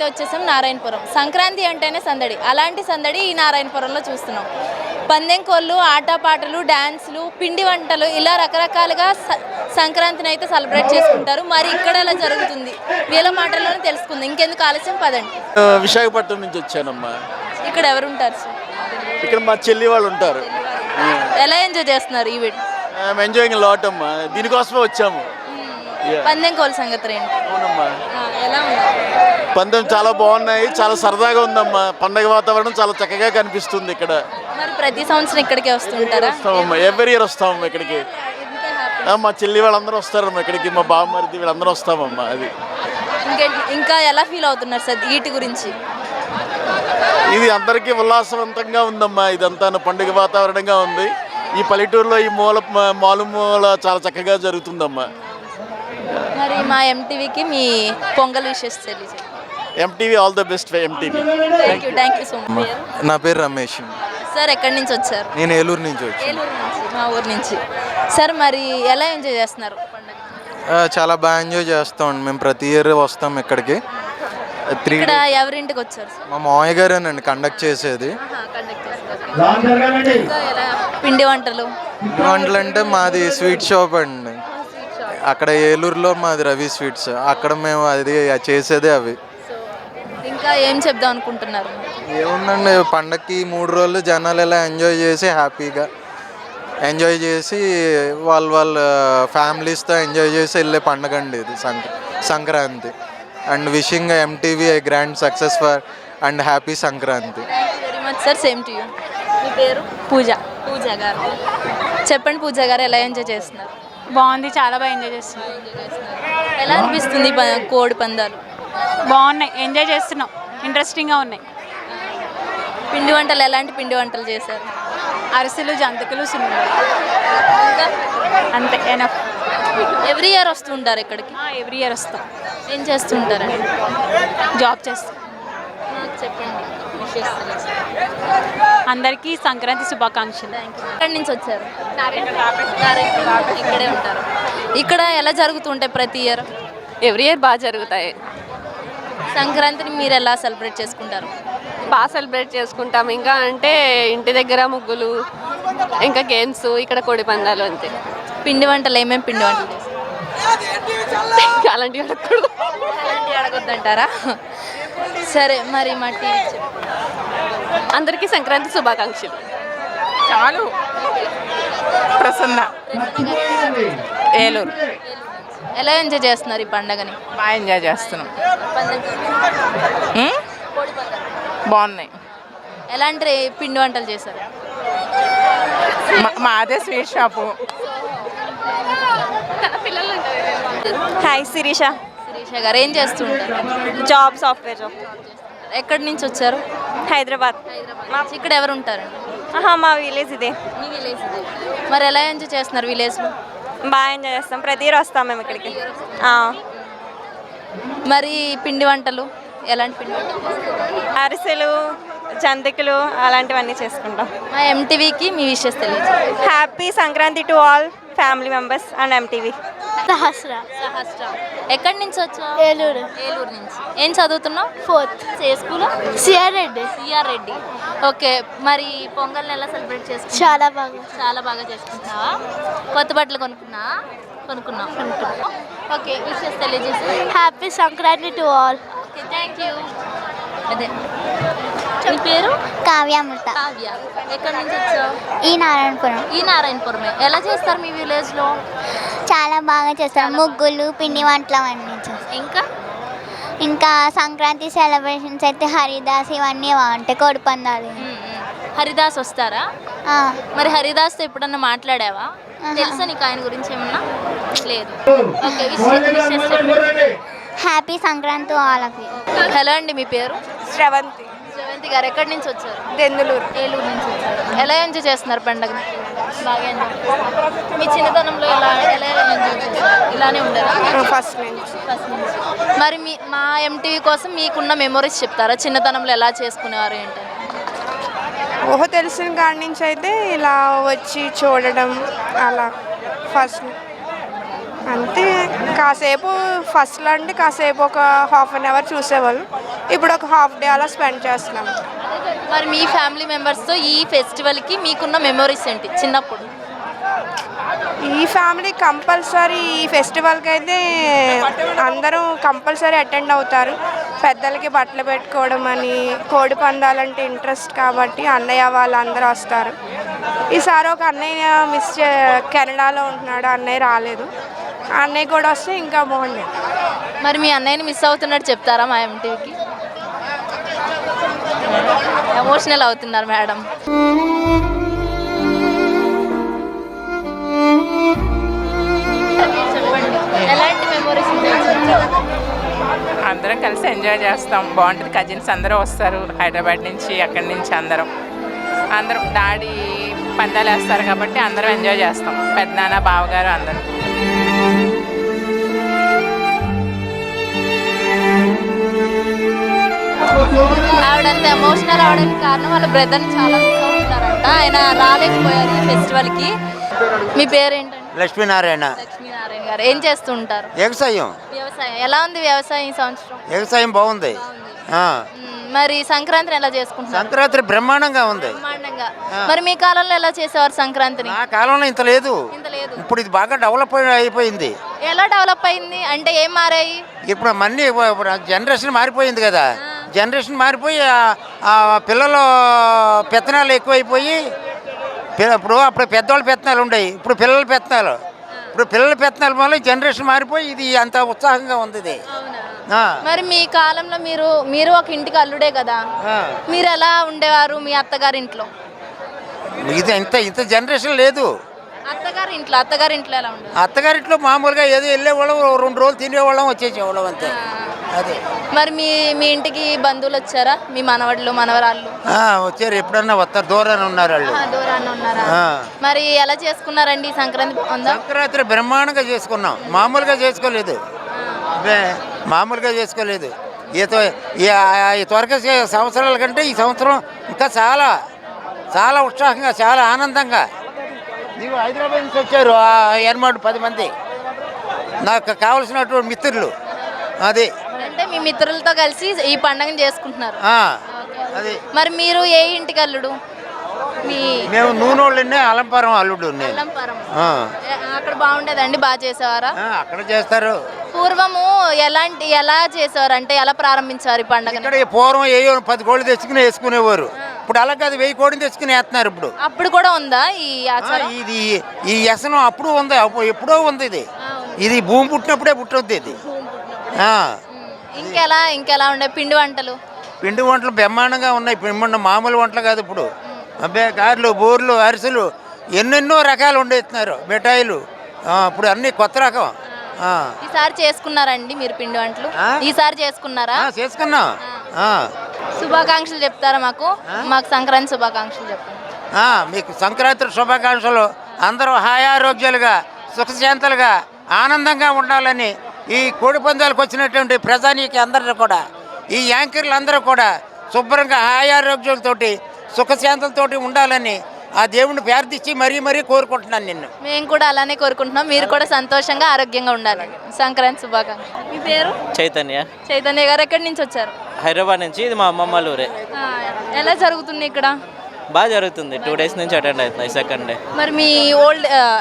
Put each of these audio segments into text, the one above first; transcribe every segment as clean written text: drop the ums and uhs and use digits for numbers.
అయితే వచ్చేసాం నారాయణపురం. సంక్రాంతి అంటేనే సందడి, అలాంటి సందడి ఈ నారాయణపురంలో చూస్తున్నాం. పందెం కోళ్ళు, ఆటపాటలు, డ్యాన్సులు, పిండి వంటలు ఇలా రకరకాలుగా సంక్రాంతిని అయితే సెలబ్రేట్ చేసుకుంటారు. మరి ఇక్కడ ఎలా జరుగుతుంది వీళ్ళ మాటల్లోనే తెలుసుకుంది. ఇంకెందుకు ఆలస్యం, పదండి. విశాఖపట్నం నుంచి వచ్చానమ్మా. ఇక్కడ ఎవరు ఉంటారు సార్? ఇక్కడ మా చెల్లి వాళ్ళు ఉంటారు. ఎలా ఎంజాయ్ చేస్తున్నారు ఈవెంట్? ఎంజాయింగ్ లాట్ అమ్మా, దీనికోసమే వచ్చాము. పందెం కోళ్ళ సంగతి ఏంటి? అవునమ్మా, ఎలా ఉంది? పందెం చాలా బాగున్నాయి, చాలా సరదాగా ఉందమ్మా. పండగ వాతావరణం చాలా చక్కగా కనిపిస్తుంది ఇక్కడ. మరి ప్రతి సంవత్సరం ఇక్కడికే వస్తుంటారా? వస్తామమ్మా, ఎవ్రీ ఇయర్ వస్తామమ్మా ఇక్కడికి. మా చెల్లి వాళ్ళందరూ వస్తారమ్మా ఇక్కడికి, మా బామ్మరిది వీళ్ళందరూ వస్తామమ్మా. అది ఇంకా ఎలా ఫీల్ అవుతున్నారు సార్ వీటి గురించి? ఇది అందరికీ ఉల్లాసవంతంగా ఉందమ్మా. ఇదంతా పండుగ వాతావరణంగా ఉంది. ఈ పల్లెటూరులో ఈ మాలుమూల చాలా చక్కగా జరుగుతుందమ్మా. మరి మా ఎంటీవీకి మీ పొంగల్ విషెస్ తెలియజేయండి. MTV all the best MTV. Thank you so much. నా పేరు రమేష్ సార్. ఎక్కడి నుంచి వచ్చారు? నేను ఏలూరు నుంచి వచ్చాను. ఏలూరు నుంచి, మా ఊరు నుంచి. సార్ మరి ఎలా ఎంజాయ్ చేస్తున్నారు పండుగ? చాలా బాగా ఎంజాయ్ చేస్తాం. మేము ప్రతి ఇయర్ వస్తాం ఇక్కడికి. ఇక్కడ ఎవరింటికి వచ్చారు సార్? మా మామయ్య గారేనండి కండక్ట్ చేసేది. పిండి వంటలు అంటే మాది స్వీట్ షాప్ అండి. అక్కడ ఏలూరులో మాది రవి స్వీట్స్. అక్కడ మేము అది చేసేదే అవి. ఇంకా ఏం చెప్దాం అనుకుంటున్నారు? ఏముందండి, పండగకి 3 రోజులు జనాలు ఎలా ఎంజాయ్ చేసి హ్యాపీగా ఎంజాయ్ చేసి వాళ్ళ ఫ్యామిలీస్తో ఎంజాయ్ చేసి వెళ్ళే పండగ అండి ఇది Sankranti. And wishing MTV a grand success for and happy Sankranti. Very much sir. Same to you. మీ పేరు? పూజ. పూజ గారు చెప్పండి. పూజ గారు ఎలా ఎంజాయ్ చేస్తున్నారు? బాగుంది, చాలా బాగా ఎంజాయ్ చేస్తున్నాం. ఎలా అనిపిస్తుంది కోడి పందాలు? బాగున్నాయి, ఎంజాయ్ చేస్తున్నాం, ఇంట్రెస్టింగ్గా ఉన్నాయి. పిండి వంటలు ఎలాంటి పిండి వంటలు చేశారు? అరిసెలు, జంతికలు, సున్నుండలు, అంతే ఎనఫ్. ఎవ్రీ ఇయర్ వస్తుంటారు ఇక్కడికి? ఎవ్రీ ఇయర్ వస్తాం. ఏం చేస్తుంటారండి? జాబ్ చేస్తాం. చెప్పండి. అందరికీ సంక్రాంతి శుభాకాంక్షలు. ఎక్కడి నుంచి వచ్చారు? ఇక్కడే ఉంటారు. ఇక్కడ ఎలా జరుగుతుంటాయి ప్రతి ఇయర్? ఎవ్రీ ఇయర్ బాగా జరుగుతాయి. సంక్రాంతిని మీరు ఎలా సెలబ్రేట్ చేసుకుంటారు? బాగా సెలబ్రేట్ చేసుకుంటాం. ఇంకా అంటే ఇంటి దగ్గర ముగ్గులు, ఇంకా గేమ్స్, ఇక్కడ కోడి పందాలు, అంతే. పిండి వంటలు ఏమేమి పిండి వంటలు చేస్తారు? అలాంటివి అడగకూడదు. అలాంటివి అడగొద్దంటారా? సరే, మరి మా టీవీ అందరికీ సంక్రాంతి శుభాకాంక్షలు. చాలు. ప్రసన్న, ఏలూరు. ఎలా ఎంజాయ్ చేస్తున్నారు ఈ పండగని? బాగా ఎంజాయ్ చేస్తున్నాం. బాగున్నాయి. ఎలాంటి పిండి వంటలు చేశారు? మాదే sweet shop. Hi, Shirisha. Shirisha గారు ఏం చేస్తుంటారు? Job, software job. ఎక్కడి నుంచి వచ్చారు? హైదరాబాద్. ఇక్కడ ఎవరు ఉంటారండి? మా విలేజ్ ఇదే. మీ విలేజ్ ఇది. మరి ఎలా ఎంజాయ్ చేస్తున్నారు విలేజ్లో? బాగా ఎంజాయ్ చేస్తాం, ప్రతి ఇయర్ వస్తాం మేము ఇక్కడికి. మరి పిండి వంటలు ఎలాంటి పిండి వంటలు? అరిసెలు, జంతికలు అలాంటివన్నీ చేసుకుంటాం. మా ఎంటీవీకి మీ విషెస్ తెలియదు. Happy Sankranti to all family members and MTV. Sahasra. ఎక్కడి నుంచి వచ్చావు? ఏలూరు. ఏలూరు నుంచి. ఏం చదువుతున్నావు? 4th. ఏ school? C R Reddy. C R Reddy. Okay. మరి పొంగల్ని ఎలా సెలబ్రేట్ చేసుకుంటావు? చాలా బాగా చేసుకుంటున్నావా? కొత్త బట్టలు కొనుక్కున్నావు. ఓకే, విషెస్ తెలియజేసి. Happy Sankranti to all. Okay, thank you. అదే, మీ పేరు? కావ్యామృత. కావ్య. ఎక్కడి నుంచి వచ్చావు? ఈ నారాయణపురం. ఈ నారాయణపురమే. ఎలా చేస్తారు మీ విలేజ్లో? చాలా బాగా చేస్తారు. ముగ్గులు, పిండి వంటలు అవన్నీ చేస్తారు. ఇంకా సంక్రాంతి సెలబ్రేషన్స్ అయితే హరిదాస్ ఇవన్నీ బాగుంటాయి. కోడి పందాలు. హరిదాస్ వస్తారా? మరి హరిదాస్తో ఎప్పుడన్నా మాట్లాడావా? తెలుసా నీకు ఆయన గురించి ఏమన్నా? లేదు. Okay, happy Sankranti all of you. Hello అండి, మీ పేరు? శ్రవంతి. శ్రవంతి గారు ఎక్కడి నుంచి వచ్చారు? దెందులూరు. ఏలూరు నుంచి వచ్చారు. ఎలా ఎంజాయ్ చేస్తున్నారు పండుగని? బాగా ఎంజాయ్. మీ చిన్నతనంలో ఎలా ఎంజాయ్ చేస్తారు? ఇలానే ఉండరా? ఫస్ట్ నుంచి. మరి మా ఎంటీవీ కోసం మీకున్న మెమొరీస్ చెప్తారా? చిన్నతనంలో ఎలా చేసుకునేవారు ఏంటి? ఊహ తెలిసిన కాడి నుంచి అయితే ఇలా వచ్చి చూడడం అలా ఫస్ట్ అంతే కాసేపు ఫస్ట్లో అంటే కాసేపు ఒక హాఫ్ అన్ అవర్ చూసేవాళ్ళు, ఇప్పుడు ఒక హాఫ్ డే అలా స్పెండ్ చేస్తున్నాం. మరి మీ ఫ్యామిలీ మెంబర్స్తో ఈ ఫెస్టివల్కి మీకున్న మెమొరీస్ ఏంటి చిన్నప్పుడు? ఈ ఫ్యామిలీ కంపల్సరీ ఈ ఫెస్టివల్కి అయితే అందరూ కంపల్సరీ అటెండ్ అవుతారు. పెద్దలకి బట్టలు పెట్టుకోవడం అని, కోడి పందాలంటే ఇంట్రెస్ట్ కాబట్టి అన్నయ్య వాళ్ళందరూ వస్తారు. ఈసారి ఒక అన్నయ్య కెనడాలో ఉంటున్నాడు, అన్నయ్య రాలేదు. అన్నయ్య కూడా వస్తే ఇంకా బాగుండేది. మరి మీ అన్నయ్యని మిస్ అవుతున్నట్టు చెప్తారా మా ఎంటీవీకి? ఎమోషనల్ అవుతున్నారు మేడం. ఎలాంటి మెమొరీస్ అందరం కలిసి ఎంజాయ్ చేస్తాం, బాగుంటుంది. కజిన్స్ అందరూ వస్తారు హైదరాబాద్ నుంచి, అక్కడి నుంచి అందరం డాడీ పందాలు వేస్తారు కాబట్టి అందరం ఎంజాయ్ చేస్తాం, పెద్దనాన్న బావగారు అందరూ. ఆవిడంత ఎమోషనల్ అవడానికి కారణం వాళ్ళ బ్రదర్ని చాలా మిస్ అవుతున్నారంట. ఆయన రాలేకపోయారు ఈ ఫెస్టివల్కి. మీ పేరేంటండి? లక్ష్మీనారాయణ. లక్ష్మీనారాయణ గారు ఏం చేస్తూ ఉంటారు? వ్యవసాయం. వ్యవసాయం ఎలా ఉంది వ్యవసాయం ఈ సంవత్సరం? వ్యవసాయం బాగుంది. మరి సంక్రాంతిని ఎలా చేసుకుంటున్నారు? సంక్రాంతి బ్రహ్మాండంగా ఉంది. బ్రహ్మాండంగా. మరి మీ కాలంలో ఎలా చేసేవారు సంక్రాంతిని? ఆ కాలంలో ఇంత లేదు. ఇప్పుడు ఇది బాగా డెవలప్ అయిపోయింది. ఎలా డెవలప్ అయింది అంటే ఏం మారాయి? ఇప్పుడు అన్నీ జనరేషన్ మారిపోయింది కదా. జనరేషన్ మారిపోయి ఆ పిల్లలు పెత్తనాలు ఎక్కువైపోయి, అప్పుడు పెద్దవాళ్ళు పెత్తనాలు ఉండేవి, ఇప్పుడు పిల్లల పెత్తనాలు. ఇప్పుడు పిల్లల పెత్తనాల వల్ల జనరేషన్ మారిపోయి ఇది అంత ఉత్సాహంగా ఉంది ఇది. మరి మీ కాలంలో మీరు ఒక ఇంటికి అల్లుడే కదా, మీరు ఎలా ఉండేవారు మీ అత్తగారి ఇంట్లో? ఇది ఇంత జనరేషన్ లేదు. అత్తగారి ఇంట్లో ఎలా ఉండేది? అత్తగారింట్లో మామూలుగా ఏదో వెళ్ళేవాళ్ళం, 2 రోజులు తినేవాళ్ళం, వచ్చేసేవాళ్ళం అంతే. అదే. మరి మీ ఇంటికి బంధువులు వచ్చారా? మీ మనవళ్ళు మనవరాళ్ళు వచ్చారు, ఎప్పుడన్నా వస్తారు. దూరాన్ని ఉన్నారు వాళ్ళు. దూరాన్ని ఉన్నారా? మరి ఎలా చేసుకున్నారండి సంక్రాంతి? సంక్రాంతి బ్రహ్మాండంగా చేసుకున్నాం, మామూలుగా చేసుకోలేదు. ఈ త్వరగా సంవత్సరాల కంటే ఈ సంవత్సరం ఇంకా చాలా చాలా ఉత్సాహంగా, చాలా ఆనందంగా. నీవు హైదరాబాద్ నుంచి వచ్చారు ఎనమాట 10 మంది నాకు కావలసినటువంటి మిత్రులు. అది అంటే మీ మిత్రులతో కలిసి ఈ పండుగను చేసుకుంటున్నారు. అది. మరి మీరు ఏ ఇంటికి అల్లుడు? మేము నూనె అలంపారం అల్లుడు. అక్కడ బాగుండేదండి, బాగా చేసేవారా? అక్కడ చేస్తారు. పూర్వము ఎలా చేసేవారు అంటే ఎలా ప్రారంభించారు ఈ పండుగ? ఇక్కడ పూర్వం 10 కోళ్ళు తెచ్చుకుని వేసుకునేవారు. ఇప్పుడు అలా కాదు, 1000 కోడిని తెచ్చుకుని వేస్తున్నారు. అప్పుడు కూడా ఉందా ఈ ఆచారం? ఈ వ్యసనం అప్పుడు ఉంది, ఎప్పుడో ఉంది. ఇది భూమి పుట్టినప్పుడే పుట్టుద్ది ఇది. ఇంకెలా ఉండే పిండి వంటలు బ్రహ్మాండంగా ఉన్నాయి. మామూలు వంటలు కాదు ఇప్పుడు. గారెలు, బూరెలు, అరిసెలు ఎన్నెన్నో రకాలు వండేస్తున్నారు. మిఠాయిలు ఇప్పుడు అన్ని కొత్త రకం. ఈసారి చేసుకున్నారండి మీరు పిండి వంటలు? ఈసారి చేసుకున్నారా? చేసుకున్నాం. శుభాకాంక్షలు చెప్తారా మాకు సంక్రాంతి శుభాకాంక్షలు చెప్తారా? మీకు సంక్రాంతి శుభాకాంక్షలు. అందరూ హాయారోగ్యాలుగా, సుఖశాంతులుగా, ఆనందంగా ఉండాలని ఈ కోడి పందాలకు వచ్చినటువంటి ప్రజానీకి అందరూ కూడా, ఈ యాంకర్లు అందరూ కూడా శుభ్రంగా హాయారోగ్యాలతో, సుఖశాంతులతో ఉండాలని ఆ దేవుడిని ప్రార్థించి మరీ కోరుకుంటున్నాను నిన్ను. మేము కూడా అలానే కోరుకుంటున్నాం. మీరు కూడా సంతోషంగా ఆరోగ్యంగా ఉండాలి. సంక్రాంతి శుభాకాంక్షలు. మీ పేరు? చైతన్య గారు. ఎక్కడి నుంచి వచ్చారు? హైదరాబాద్ నుంచి. ఇది మా అమ్మమ్మ ఊరే. ఎలా జరుగుతుంది ఇక్కడ? బాగా జరుగుతుంది. 2 days నుంచి అటెండ్ అవుతున్నాయి, సెకండ్ డే. మరి మీ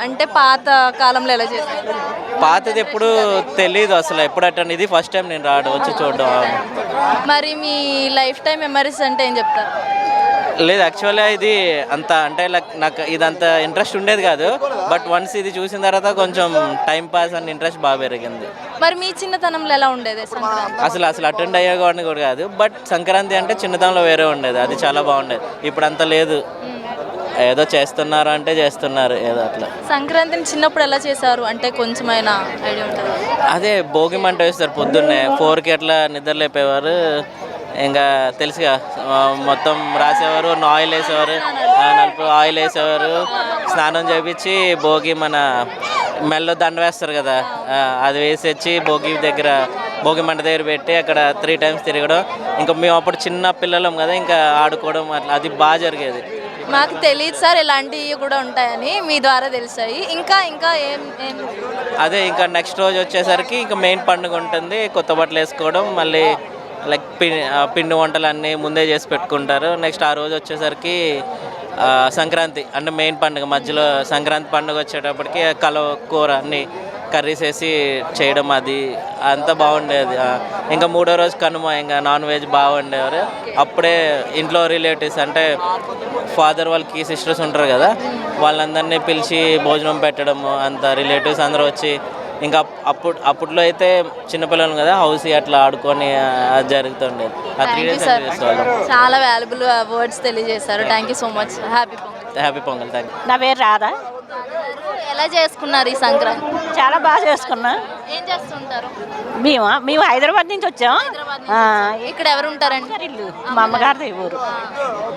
అంటే పాత కాలంలో ఎలా చేస్తారు? పాతది ఎప్పుడు తెలీదు అసలు, ఎప్పుడు అటెండ్, ఇది ఫస్ట్ టైం నేను వచ్చి చూడడం. మరి మీ లైఫ్ టైం మెమరీస్ అంటే ఏం చెప్తారు? లేదు, యాక్చువల్గా ఇది అంత అంటే నాకు ఇదంత ఇంట్రెస్ట్ ఉండేది కాదు. బట్ వన్స్ ఇది చూసిన తర్వాత కొంచెం టైం పాస్ అని ఇంట్రెస్ట్ బాగా పెరిగింది. మరి మీ చిన్నతనంలో ఎలా ఉండేది సంక్రాంతి? అసలు అటెండ్ అయ్యేవాడిని కూడా కాదు. బట్ సంక్రాంతి అంటే చిన్నతనంలో వేరే ఉండేది, అది చాలా బాగుండేది. ఇప్పుడు అంత లేదు, ఏదో చేస్తున్నారు అంటే చేస్తున్నారు ఏదో అట్లా. సంక్రాంతిని చిన్నప్పుడు ఎలా చేశారు అంటే కొంచెమైనా ఐడియా ఉంటుంది? అదే భోగి మంట వేస్తారు పొద్దున్నే 4కి అట్లా నిద్ర లేపేవారు. ఇంకా తెలుసుగా, మొత్తం రాసేవారు, ఆయిల్ వేసేవారు, నలుపు ఆయిల్ వేసేవారు, స్నానం చేయించి భోగి మన మెల్లో దండ వేస్తారు కదా, అది వేసి వచ్చి భోగి మంట దగ్గర పెట్టి అక్కడ 3 times తిరగడం. ఇంకా మేము అప్పుడు చిన్న పిల్లలం కదా, ఇంకా ఆడుకోవడం అట్లా, అది బాగా జరిగేది. మాకు తెలియదు సార్ ఇలాంటివి కూడా ఉంటాయని మీ ద్వారా తెలిసాయి. ఇంకా ఇంకా ఏం ఏం అదే ఇంకా నెక్స్ట్ రోజు వచ్చేసరికి ఇంకా మెయిన్ పండుగ ఉంటుంది, కొత్త బట్టలు వేసుకోవడం, మళ్ళీ లైక్ పిండి వంటలు అన్నీ ముందే చేసి పెట్టుకుంటారు. నెక్స్ట్ ఆ రోజు వచ్చేసరికి సంక్రాంతి అంటే మెయిన్ పండుగ. మధ్యలో సంక్రాంతి పండుగ వచ్చేటప్పటికి కలవ కూర అన్నీ కర్రీస్ వేసి చేయడం, అది అంతా బాగుండేది. ఇంకా మూడో రోజు కనుమ, ఇంకా నాన్ వెజ్ బాగుండేవారు. అప్పుడే ఇంట్లో రిలేటివ్స్ అంటే ఫాదర్ వాళ్ళకి సిస్టర్స్ ఉంటారు కదా, వాళ్ళందరినీ పిలిచి భోజనం పెట్టడము, అంత రిలేటివ్స్ అందరూ వచ్చి ఇంకా అప్పట్లో అయితే చిన్నపిల్లలు కదా హౌస్ అట్లా ఆడుకొని అది జరుగుతుండేది. ఆ 3 days చేసేవాళ్ళం. చాలా వాల్యుబుల్ వర్డ్స్ తెలియజేశారు. Thank you so much. Happy pongal. Thank you. నా పేరు రాధా. ఎలా చేసుకున్నారు ఈ సంక్రాంతి? చాలా బాగా చేసుకున్నా. ఏం చేస్తుంటారు? మేము హైదరాబాద్ నుంచి వచ్చాం. ఇక్కడ ఎవరు ఉంటారండి? ఇల్లు మా అమ్మగారిది ఊరు.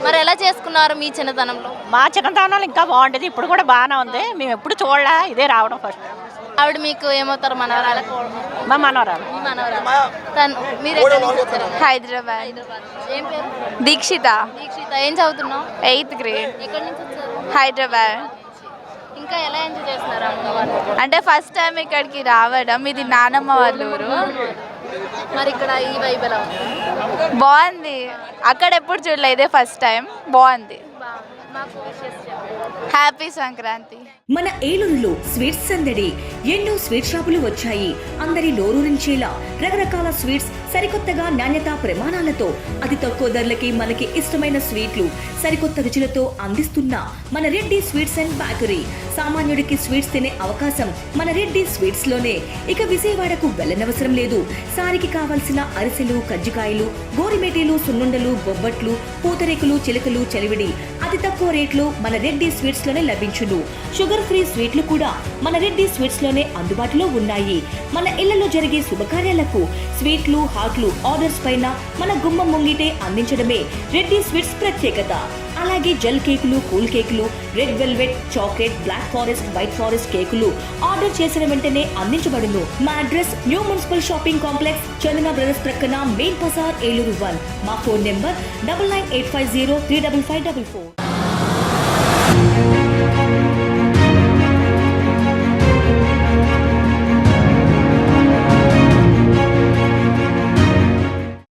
మరి ఎలా చేసుకున్నారు మీ చిన్నతనంలో? మా చిన్నతనంలో ఇంకా బాగుండేది, ఇప్పుడు కూడా బాగానే ఉంది. మేము ఎప్పుడు చూడలే, ఇదే రావడం ఫస్ట్. ఆవిడ మీకు ఏమవుతారు? మనవరాలు? మా మనవరాలు. మీరు ఎక్కడి నుంచి వచ్చారు? హైదరాబాద్. ఏం పేరు? దీక్షిత. దీక్షిత. ఏం చదువుతున్నావు? 8th grade. ఎక్కడి నుంచి వచ్చారు? హైదరాబాద్. ఇంకా ఎలా ఎంజాయ్ చేస్తున్నారు అమ్మవారు? అంటే ఫస్ట్ టైం ఇక్కడికి రావడం, ఇది నానమ్మ వాళ్ళ ఊరు. మరి ఇక్కడ ఈ వైబ్ ఎలా? బాగుంది, అక్కడ ఎప్పుడు చూడలే, ఇదే ఫస్ట్ టైం. బాగుంది. హ్యాపీ సంక్రాంతి. మన ఏలూరులో స్వీట్స్ సందడి. ఎన్నో స్వీట్ షాపులు వచ్చాయి. అందరి నోరూరించేలా రకరకాల స్వీట్స్ సరికొత్తగా నాణ్యతా ప్రమాణాలతో అతి తక్కువ ధరలకి మనకి ఇష్టమైన స్వీట్లు సరికొత్త రుచులతో అందిస్తున్న మన రెడ్డి స్వీట్స్ అండ్ బేకరీ. సామాన్యుడికి స్వీట్స్ తినే అవకాశం మన రెడ్డి స్వీట్స్ లోనే. ఇక విజయవాడకు వెళ్ళనవసరం లేదు. సారికి కావలసిన అరిసెలు, కజ్జికాయలు, గోరిమేటీలు, సున్నుండలు, బొబ్బట్లు, పూతరేకులు, చిలకలు, చలివిడి అతి తక్కువ రేట్లు మన రెడ్డి స్వీట్స్ లోనే లభించును. షుగర్ ఫ్రీ స్వీట్లు కూడా మన రెడ్డి స్వీట్స్ లోనే అందుబాటులో ఉన్నాయి. మన ఇళ్లలో జరిగే శుభకార్యాలకు స్వీట్లు, హాట్లు ఆర్డర్స్ పైన మన గుమ్మం ముంగిటే అందించడమే రెడ్డి స్వీట్స్ ప్రత్యేకత. అలాగే జెల్ కేకులు, కూల్ కేకులు, red velvet, chocolate, black forest, white forest కేకులు ఆర్డర్ చేసిన వెంటనే అందించబడును. మా address new municipal shopping complex, Chandana brothers ప్రక్కన, మెయిన్ బజార్, ఏలూరు 1. మా ఫోన్ నెంబర్ 9985035554.